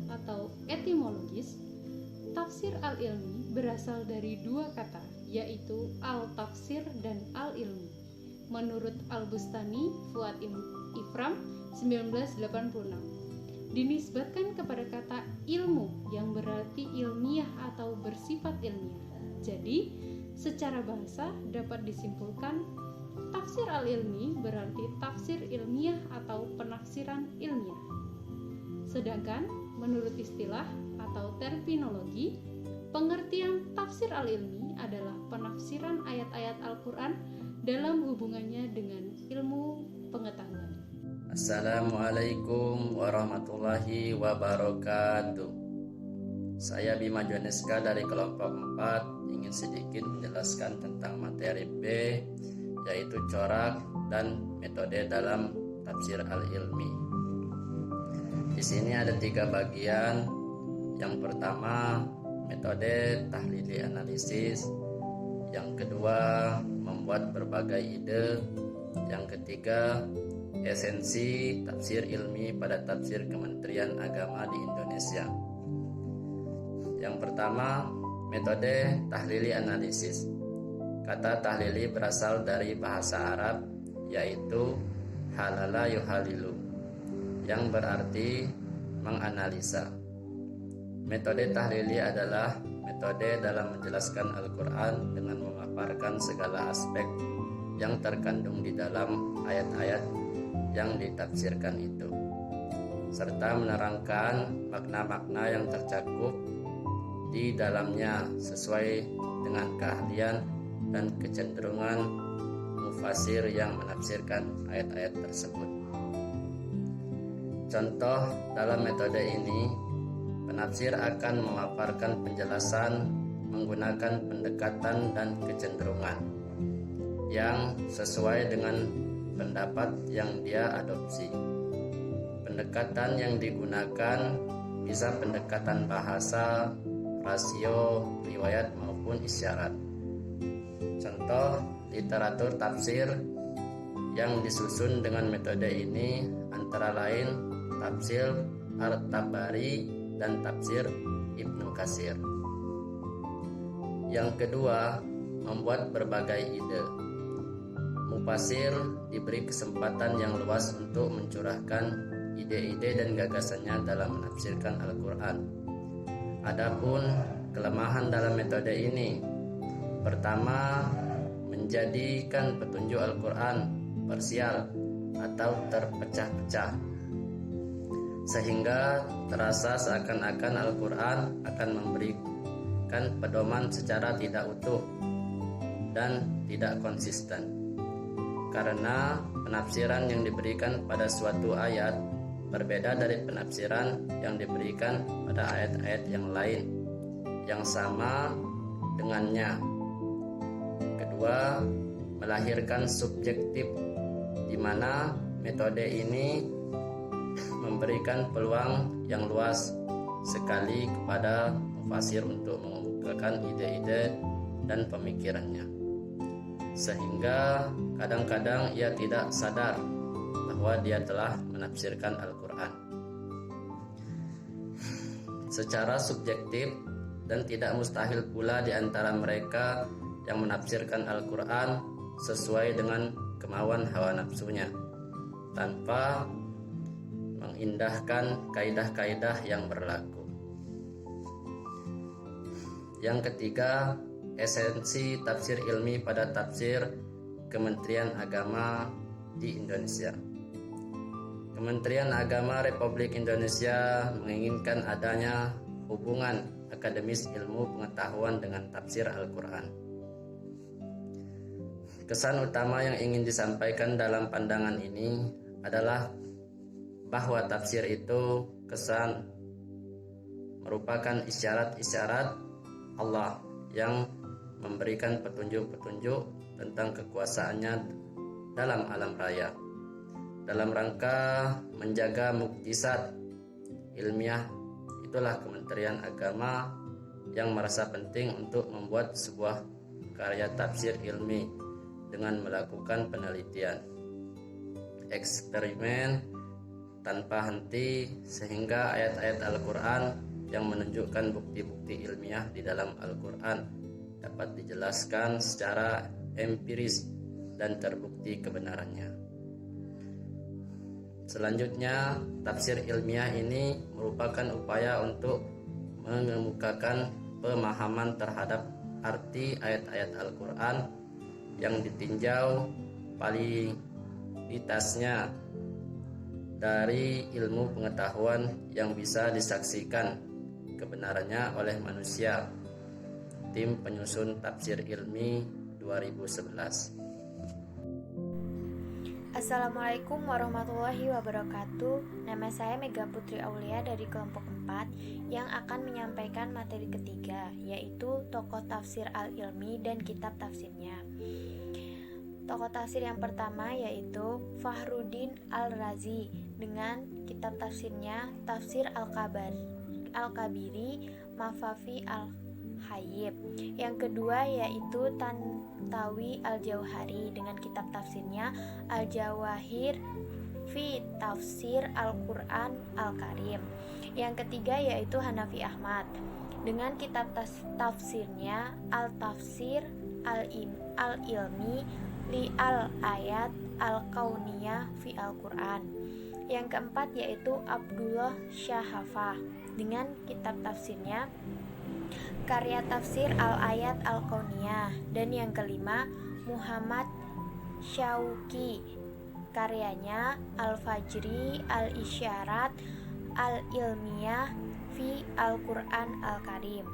atau etimologis, tafsir al-ilmi berasal dari dua kata, yaitu al-tafsir dan al-ilmi. Menurut Al-Bustani, Fuad Ifram 1986, dinisbatkan kepada kata ilmu yang berarti ilmiah atau bersifat ilmiah. Jadi, secara bahasa dapat disimpulkan tafsir al-ilmi berarti tafsir ilmiah atau penafsiran ilmiah. Sedangkan menurut istilah atau terminologi, pengertian tafsir al-ilmi adalah penafsiran ayat-ayat Al-Quran dalam hubungannya dengan ilmu pengetahuan. Assalamualaikum warahmatullahi wabarakatuh. Saya Bima Joneska dari kelompok 4 ingin sedikit menjelaskan tentang materi B, yaitu corak dan metode dalam tafsir al-ilmi. Di sini ada 3 bagian. Yang pertama, metode tahlili analisis. Yang kedua, membuat berbagai ide. Yang ketiga, esensi tafsir ilmi pada tafsir Kementerian Agama di Indonesia. Yang pertama, metode tahlili analisis. Kata tahlili berasal dari bahasa Arab, yaitu halala yuhalilu, yang berarti menganalisa. Metode tahlili adalah metode dalam menjelaskan Al-Quran dengan memaparkan segala aspek yang terkandung di dalam ayat-ayat yang ditafsirkan itu, serta menerangkan makna-makna yang tercakup di dalamnya sesuai dengan keahlian dan kecenderungan mufasir yang menafsirkan ayat-ayat tersebut. Contoh dalam metode ini, penafsir akan memaparkan penjelasan menggunakan pendekatan dan kecenderungan yang sesuai dengan pendapat yang dia adopsi. Pendekatan yang digunakan bisa pendekatan bahasa, rasio, riwayat maupun isyarat. Contoh literatur tafsir yang disusun dengan metode ini antara lain tafsir At-Tabari dan tafsir Ibnu Katsir. Yang kedua, membuat berbagai ide. Mufasir diberi kesempatan yang luas untuk mencurahkan ide-ide dan gagasannya dalam menafsirkan Al-Quran. Adapun kelemahan dalam metode ini, pertama, menjadikan petunjuk Al-Quran parsial atau terpecah-pecah, sehingga terasa seakan-akan Al-Quran akan memberikan pedoman secara tidak utuh dan tidak konsisten. Karena penafsiran yang diberikan pada suatu ayat berbeda dari penafsiran yang diberikan pada ayat-ayat yang lain yang sama dengannya. Kedua, melahirkan subjektif, di mana metode ini memberikan peluang yang luas sekali kepada mufasir untuk mengemukakan ide-ide dan pemikirannya, sehingga kadang-kadang ia tidak sadar bahwa dia telah menafsirkan Al-Quran secara subjektif, dan tidak mustahil pula di antara mereka yang menafsirkan Al-Quran sesuai dengan kemauan hawa nafsunya tanpa mengindahkan kaidah-kaidah yang berlaku. Yang ketiga, esensi tafsir ilmi pada tafsir Kementerian Agama di Indonesia. Kementerian Agama Republik Indonesia menginginkan adanya hubungan akademis ilmu pengetahuan dengan tafsir Al-Quran. Kesan utama yang ingin disampaikan dalam pandangan ini adalah bahwa tafsir itu kesan merupakan isyarat-isyarat Allah yang memberikan petunjuk-petunjuk tentang kekuasaannya dalam alam raya, dalam rangka menjaga mukjizat ilmiah. Itulah Kementerian Agama yang merasa penting untuk membuat sebuah karya tafsir ilmi dengan melakukan penelitian, eksperimen, tanpa henti sehingga ayat-ayat Al-Quran yang menunjukkan bukti-bukti ilmiah di dalam Al-Quran dapat dijelaskan secara empiris dan terbukti kebenarannya. Selanjutnya, tafsir ilmiah ini merupakan upaya untuk mengemukakan pemahaman terhadap arti ayat-ayat Al-Quran yang ditinjau validitasnya dari ilmu pengetahuan yang bisa disaksikan kebenarannya oleh manusia. Tim penyusun tafsir ilmi 2011. Assalamualaikum warahmatullahi wabarakatuh. Nama saya Mega Putri Aulia dari kelompok 4 yang akan menyampaikan materi ketiga, yaitu tokoh tafsir al-ilmi dan kitab tafsirnya. Tokoh tafsir yang pertama yaitu Fakhruddin Al-Razi dengan kitab tafsirnya Tafsir Al-Kabiri Mafafi Al-Hayyib. Yang kedua yaitu Tantawi Al-Jauhari dengan kitab tafsirnya Al-Jawahir fi Tafsir Al-Quran Al-Karim. Yang ketiga yaitu Hanafi Ahmad dengan kitab tafsirnya Al-Tafsir Al-Ilmi li Al-Ayat Al-Kauniyah fi Al-Quran. Yang keempat yaitu Abdullah Syahafah dengan kitab tafsirnya Karya Tafsir Al-Ayat Al-Kauniyah. Dan yang kelima Muhammad Syauqi, karyanya Al-Fajri Al-Isyarat Al-Ilmiyah fi Al-Quran Al-Karim.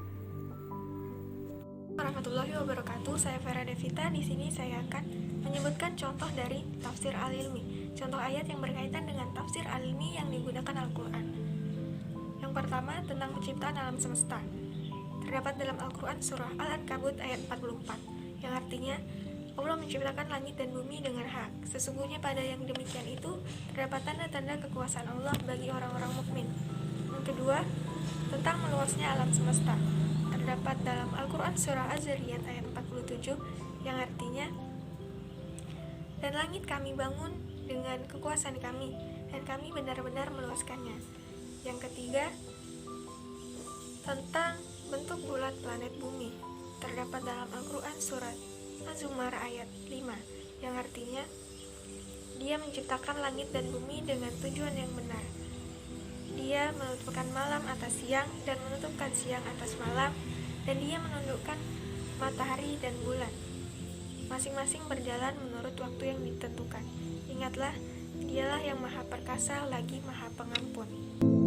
Warahmatullahi wabarakatuh. Saya Vera Devita. Di sini saya akan menyebutkan contoh dari tafsir al-ilmi. Contoh ayat yang berkaitan dengan tafsir al-ilmi yang digunakan Al-Quran. Yang pertama tentang penciptaan alam semesta. Terdapat dalam Al-Quran surah Al-Ankabut ayat 44 yang artinya Allah menciptakan langit dan bumi dengan hak. Sesungguhnya pada yang demikian itu terdapat tanda-tanda kekuasaan Allah bagi orang-orang mukmin. Yang kedua tentang meluasnya alam semesta. Terdapat dalam Al-Quran surah Az-Zariyat ayat 47 yang artinya, dan langit kami bangun dengan kekuasaan kami, dan kami benar-benar meluaskannya. Yang ketiga tentang bentuk bulat planet bumi. Terdapat dalam Al-Quran surat Az-Zumar ayat 5 yang artinya, Dia menciptakan langit dan bumi dengan tujuan yang benar. Dia menutupkan malam atas siang dan menutupkan siang atas malam, dan Dia menundukkan matahari dan bulan. Masing-masing berjalan menurut waktu yang ditentukan. Ingatlah, Dialah yang Maha Perkasa lagi Maha Pengampun.